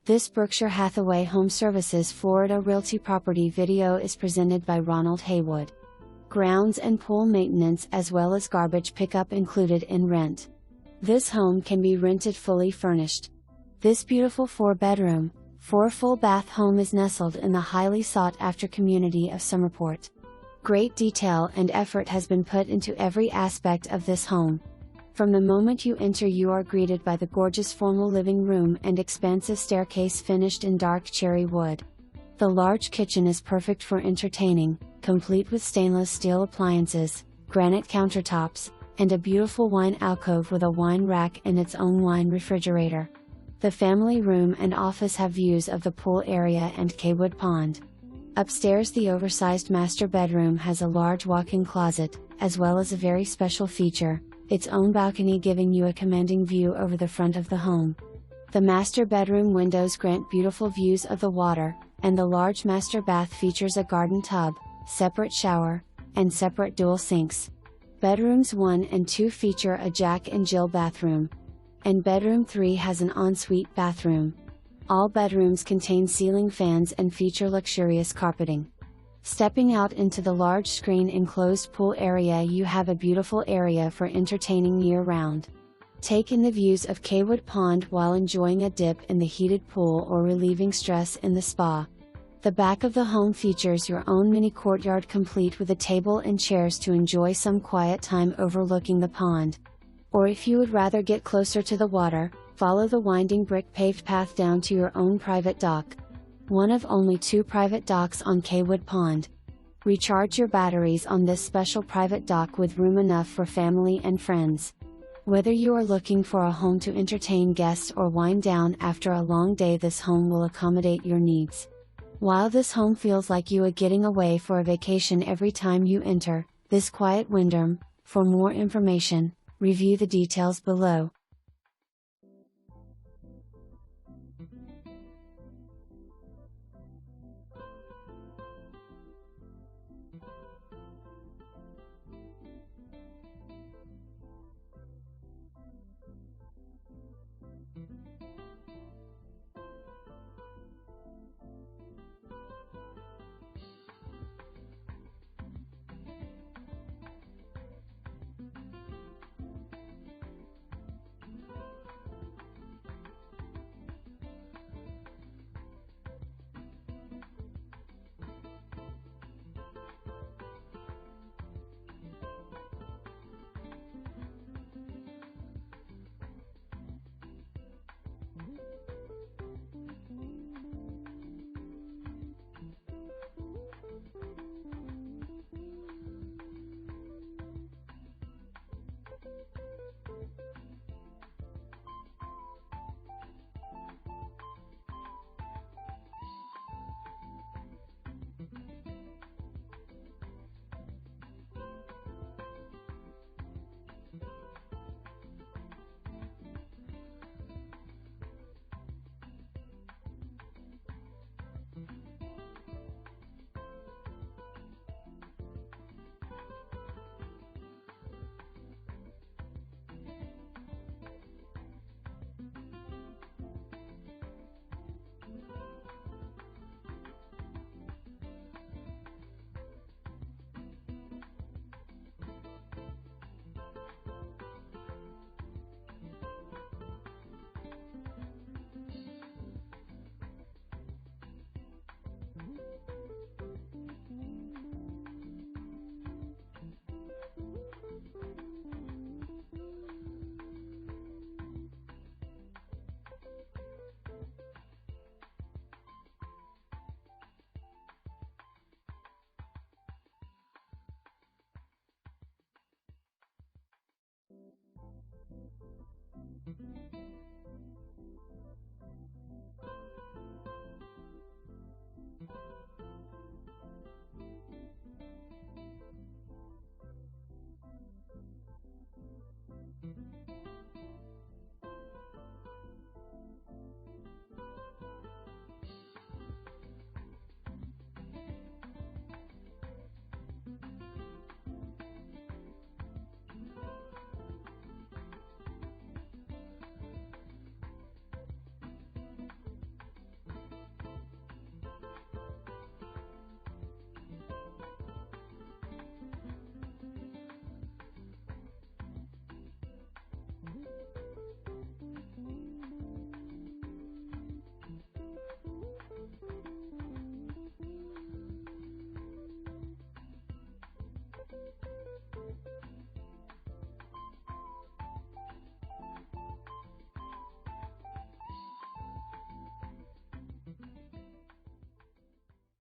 This Berkshire Hathaway HomeServices Florida Realty property video is presented by Ronald Haywood. Grounds and pool maintenance as well as garbage pickup included in rent. This home can be rented fully furnished. This beautiful 4-bedroom, 4-full-bath home is nestled in the highly sought-after community of Summerport. Great detail and effort has been put into every aspect of this home. From the moment you enter, you are greeted by the gorgeous formal living room and expansive staircase finished in dark cherry wood. The large kitchen is perfect for entertaining, complete with stainless steel appliances, granite countertops, and a beautiful wine alcove with a wine rack and its own wine refrigerator. The family room and office have views of the pool area and Caywood Pond. Upstairs, the oversized master bedroom has a large walk-in closet, as well as a very special feature, its own balcony giving you a commanding view over the front of the home. The master bedroom windows grant beautiful views of the water, and the large master bath features a garden tub, separate shower, and separate dual sinks. Bedrooms 1 and 2 feature a Jack and Jill bathroom. And bedroom 3 has an ensuite bathroom. All bedrooms contain ceiling fans and feature luxurious carpeting. Stepping out into the large screen enclosed pool area, you have a beautiful area for entertaining year-round. Take in the views of Caywood Pond while enjoying a dip in the heated pool or relieving stress in the spa. The back of the home features your own mini courtyard complete with a table and chairs to enjoy some quiet time overlooking the pond. Or if you would rather get closer to the water, follow the winding brick-paved path down to your own private dock. One of only 2 private docks on Caywood Pond. Recharge your batteries on this special private dock with room enough for family and friends. Whether you are looking for a home to entertain guests or wind down after a long day, this home will accommodate your needs. While this home feels like you are getting away for a vacation every time you enter this quiet Winderm, for more information, review the details below.